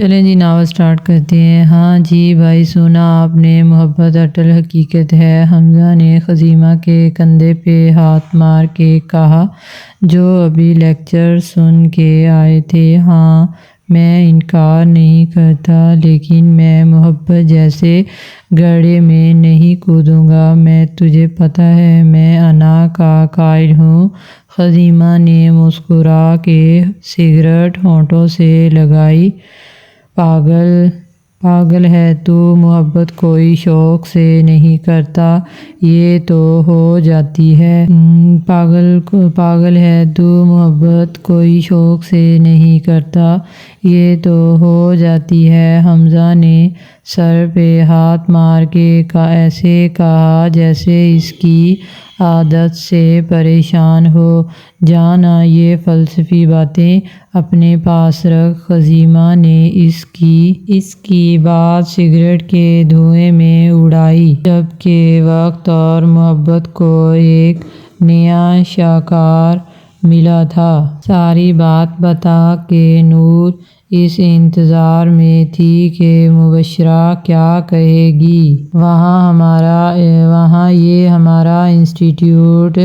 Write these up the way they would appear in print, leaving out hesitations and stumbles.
چلیں جی، novel start کرتے ہیں۔ ہاں جی بھائی، سنا آپ نے، محبت اٹل حقیقت ہے۔ حمزہ نے خزیمہ کے کندھے پہ ہاتھ مار کے کہا، جو ابھی لیکچر سن کے آئے تھے۔ ہاں، میں انکار نہیں کرتا، لیکن میں محبت جیسے گڑھے میں نہیں کودوں گا۔ میں، تجھے پتہ ہے، میں انا کا قائل ہوں۔ خزیمہ نے مسکرا کے سگریٹ ہونٹوں سے لگائی۔ پاگل ہے تو، محبت کوئی شوق سے نہیں کرتا، یہ تو ہو جاتی ہے۔ پاگل ہے تو، محبت کوئی شوق سے نہیں کرتا، یہ تو ہو جاتی ہے۔ حمزہ نے سر پہ ہاتھ مار کے ایسے کہا جیسے اس کی عادت سے پریشان ہو۔ جانا، یہ فلسفی باتیں اپنے پاس رکھ۔ خزیمہ نے اس کی بات سگریٹ کے دھوئیں میں اڑائی، جبکہ وقت اور محبت کو ایک نیا شاہکار ملا تھا۔ ساری بات بتا کہ نور اس انتظار میں تھی کہ مبشرہ کیا کہے گی۔ وہاں یہ ہمارا انسٹی ٹیوٹ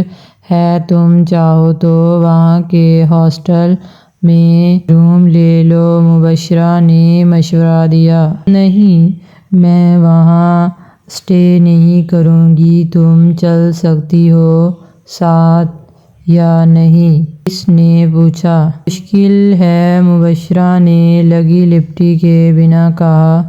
ہے، تم چاہو تو وہاں کے ہاسٹل میں روم لے لو، مبشرہ نے مشورہ دیا۔ نہیں، میں وہاں اسٹے نہیں کروں گی، تم چل سکتی ہو ساتھ یا نہیں؟ اس نے پوچھا۔ مشکل ہے، مبشرہ نے لگی لپٹی کے بنا کہا۔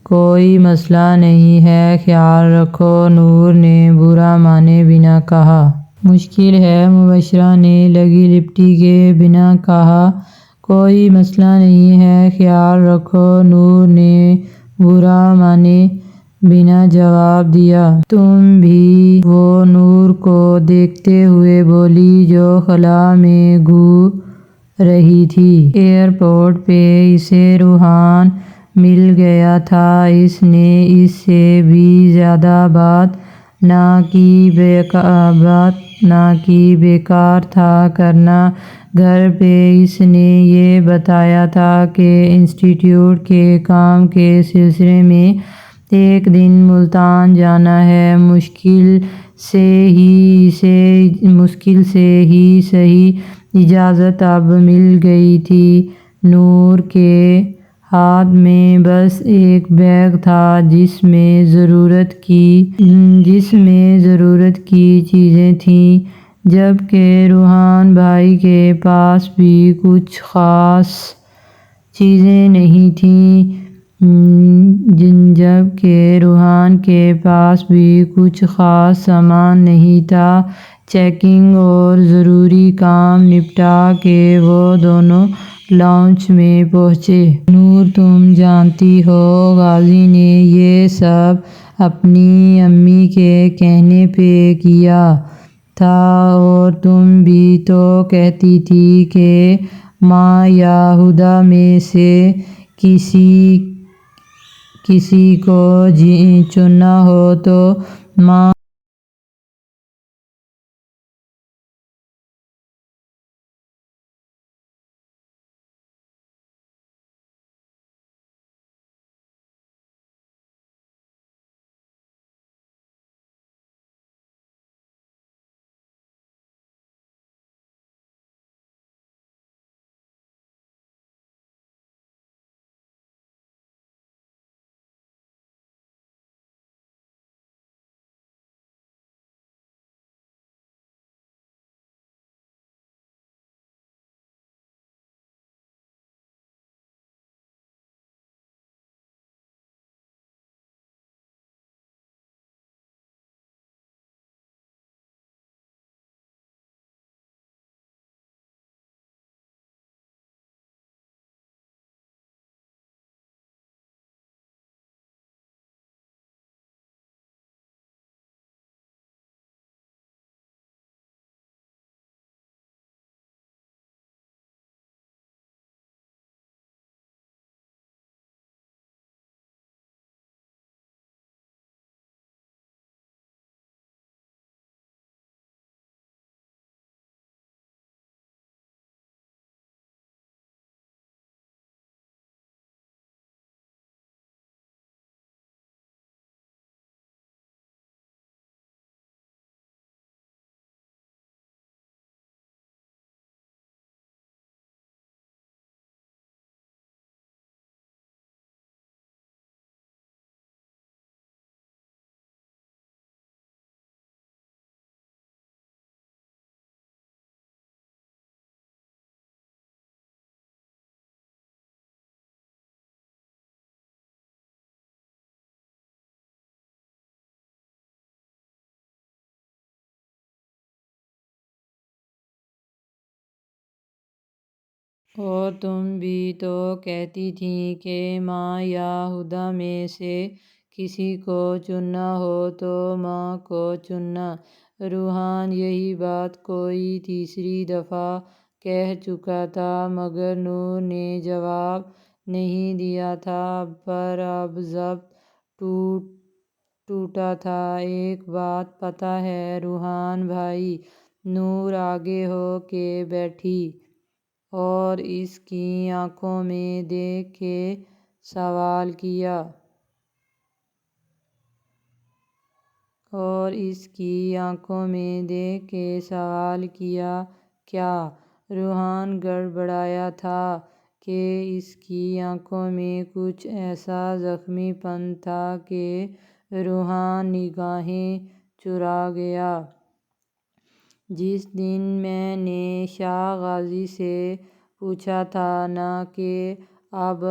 کوئی مسئلہ نہیں ہے، خیال رکھو، نور نے برا مانے بنا کہا۔ مشکل ہے، مبشرہ نے لگی لپٹی کے بنا کہا۔ کوئی مسئلہ نہیں ہے، خیال رکھو، نور نے برا مانے بنا جواب دیا۔ تم بھی؟ وہ نور کو دیکھتے ہوئے بولی، جو خلا میں گھو رہی تھی۔ ایئرپورٹ پہ اسے روحان مل گیا تھا، اس نے اس سے بھی زیادہ بات نہ کی، بیکار تھا کرنا۔ گھر پہ اس نے یہ بتایا تھا کہ انسٹی ٹیوٹ کے کام کے سلسلے میں ایک دن ملتان جانا ہے۔ مشکل سے ہی صحیح اجازت اب مل گئی تھی۔ نور کے ہاتھ میں بس ایک بیگ تھا، جس میں ضرورت کی چیزیں تھیں، جبکہ روحان بھائی کے پاس بھی کچھ خاص چیزیں نہیں تھیں۔ کچھ خاص سامان نہیں تھا۔ چیکنگ اور ضروری کام نپٹا کے وہ دونوں لاؤنج میں پہنچے۔ نور، تم جانتی ہو، غازی نے یہ سب اپنی امی کے کہنے پہ کیا تھا، اور تم بھی تو کہتی تھی کہ ماں یا ہدیٰ میں سے کسی کو چننا ہو تو ماں اور تم بھی تو کہتی تھیں کہ ماں یا ہدا میں سے کسی کو چننا ہو تو ماں کو چننا۔ روحان یہی بات کوئی تیسری دفعہ کہہ چکا تھا، مگر نور نے جواب نہیں دیا تھا، پر اب ضبط ٹوٹا تھا۔ ایک بات پتہ ہے روحان بھائی، نور آگے ہو کے بیٹھی اور اس کی آنکھوں میں دیکھ کے سوال کیا۔ کیا؟ روحان گڑبڑایا تھا کہ اس کی آنکھوں میں کچھ ایسا زخمی پن تھا کہ روحان نگاہیں چرا گیا۔ جس دن میں نے شاہ غازی سے پوچھا تھا نا کہ اب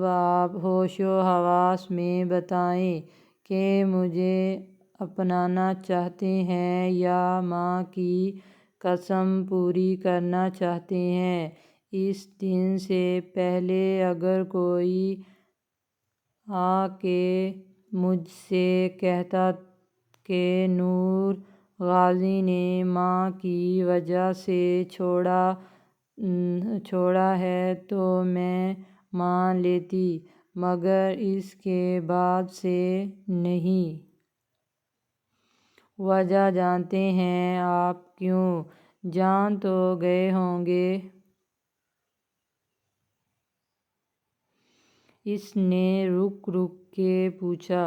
آپ ہوش و حواس میں بتائیں کہ مجھے اپنانا چاہتے ہیں یا ماں کی قسم پوری کرنا چاہتے ہیں، اس دن سے پہلے اگر کوئی آ کے مجھ سے کہتا کہ نور غازی نے ماں کی وجہ سے چھوڑا ہے تو میں مان لیتی، مگر اس کے بعد سے نہیں۔ وجہ جانتے ہیں آپ؟ کیوں؟ جان تو گئے ہوں گے۔ اس نے رک کے پوچھا۔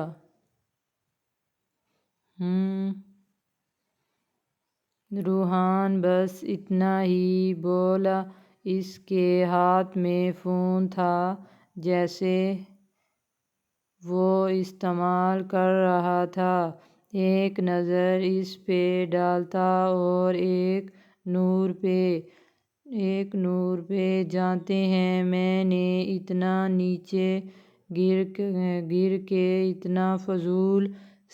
روحان بس اتنا ہی بولا۔ اس کے ہاتھ میں فون تھا، جسے وہ استعمال کر رہا تھا۔ ایک نظر اس پہ ڈالتا اور ایک نور پہ۔ جانتے ہیں میں نے اتنا نیچے گر کے اتنا فضول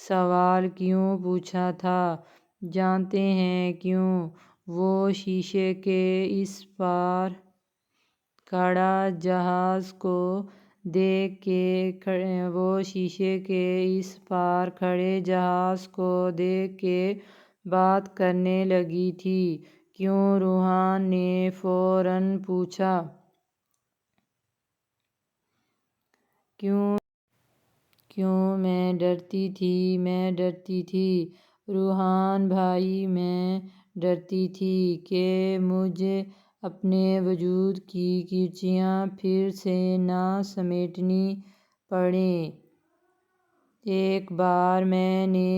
سوال کیوں پوچھا تھا؟ جانتے ہیں کیوں؟ وہ شیشے کے اس پار کھڑا جہاز کو دیکھ کے بات کرنے لگی تھی۔ کیوں؟ روحان نے فوراً پوچھا۔ کیوں؟ میں ڈرتی تھی روحان بھائی، میں ڈرتی تھی کہ مجھے اپنے وجود کی کرچیاں پھر سے نہ سمیٹنی پڑیں۔ ایک بار میں نے